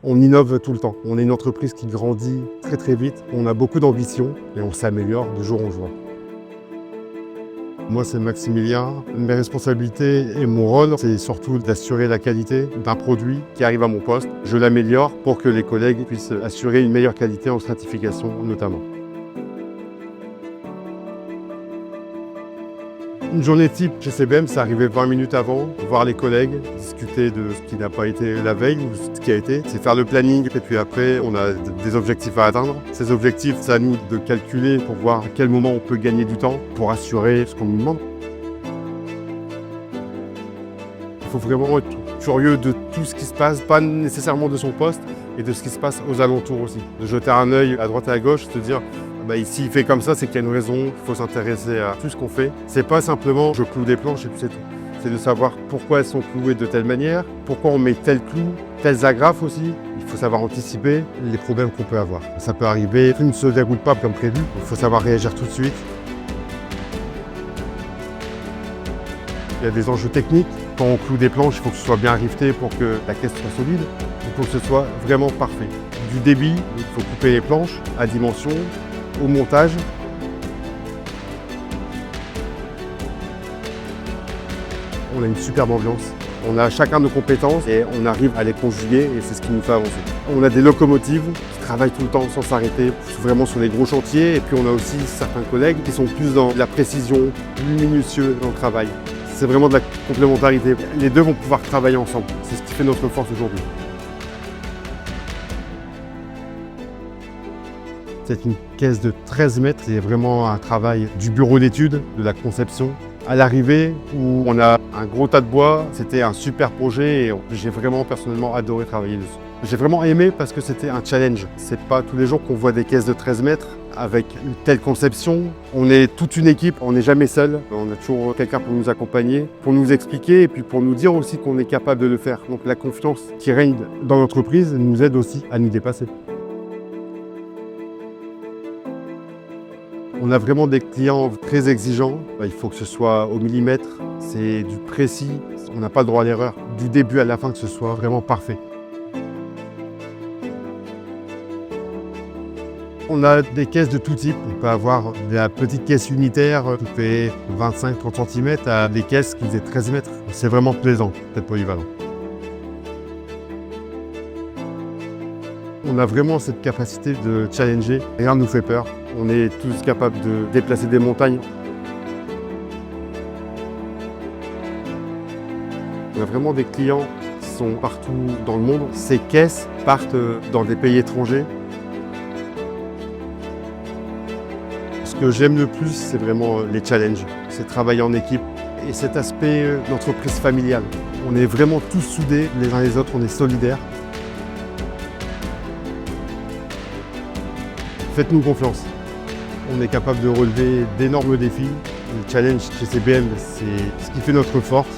On innove tout le temps. On est une entreprise qui grandit très très vite. On a beaucoup d'ambition et on s'améliore de jour en jour. Moi, c'est Maximilien. Mes responsabilités et mon rôle, c'est surtout d'assurer la qualité d'un produit qui arrive à mon poste. Je l'améliore pour que les collègues puissent assurer une meilleure qualité en stratification notamment. Une journée type chez CBM, c'est arriver 20 minutes avant, voir les collègues, discuter de ce qui n'a pas été la veille ou ce qui a été. C'est faire le planning et puis après, on a des objectifs à atteindre. Ces objectifs, c'est à nous de calculer pour voir à quel moment on peut gagner du temps pour assurer ce qu'on nous demande. Il faut vraiment être curieux de tout ce qui se passe, pas nécessairement de son poste, et de ce qui se passe aux alentours aussi. De jeter un œil à droite et à gauche, se dire ici il fait comme ça, c'est qu'il y a une raison, il faut s'intéresser à tout ce qu'on fait. C'est pas simplement je cloue des planches et puis c'est tout. C'est de savoir pourquoi elles sont clouées de telle manière, pourquoi on met tel clou, tels agrafes aussi. Il faut savoir anticiper les problèmes qu'on peut avoir. Ça peut arriver, tout ne se déroule pas comme prévu, il faut savoir réagir tout de suite. Il y a des enjeux techniques. Quand on cloue des planches, il faut que ce soit bien rifté pour que la caisse soit solide. Il faut que ce soit vraiment parfait. Du débit, il faut couper les planches à dimension, au montage. On a une superbe ambiance. On a chacun nos compétences et on arrive à les conjuguer et c'est ce qui nous fait avancer. On a des locomotives qui travaillent tout le temps sans s'arrêter, vraiment sur les gros chantiers. Et puis on a aussi certains collègues qui sont plus dans la précision, plus minutieux dans le travail. C'est vraiment de la complémentarité. Les deux vont pouvoir travailler ensemble. C'est ce qui fait notre force aujourd'hui. C'est une caisse de 13 mètres. C'est vraiment un travail du bureau d'études, de la conception. À l'arrivée, où on a un gros tas de bois, c'était un super projet et j'ai vraiment personnellement adoré travailler dessus. J'ai vraiment aimé parce que c'était un challenge. C'est pas tous les jours qu'on voit des caisses de 13 mètres avec une telle conception. On est toute une équipe, on n'est jamais seul. On a toujours quelqu'un pour nous accompagner, pour nous expliquer et puis pour nous dire aussi qu'on est capable de le faire. Donc la confiance qui règne dans l'entreprise nous aide aussi à nous dépasser. On a vraiment des clients très exigeants. Il faut que ce soit au millimètre, c'est du précis. On n'a pas le droit à l'erreur. Du début à la fin, que ce soit vraiment parfait. On a des caisses de tout type. On peut avoir de la petite caisse unitaire qui fait 25-30 cm à des caisses qui faisaient 13 mètres. C'est vraiment plaisant d'être polyvalent. On a vraiment cette capacité de challenger. Rien ne nous fait peur. On est tous capables de déplacer des montagnes. On a vraiment des clients qui sont partout dans le monde. Ces caisses partent dans des pays étrangers. Ce que j'aime le plus, c'est vraiment les challenges. C'est travailler en équipe et cet aspect d'entreprise familiale. On est vraiment tous soudés les uns les autres, on est solidaires. Faites-nous confiance. On est capable de relever d'énormes défis. Le challenge chez CBM, c'est ce qui fait notre force.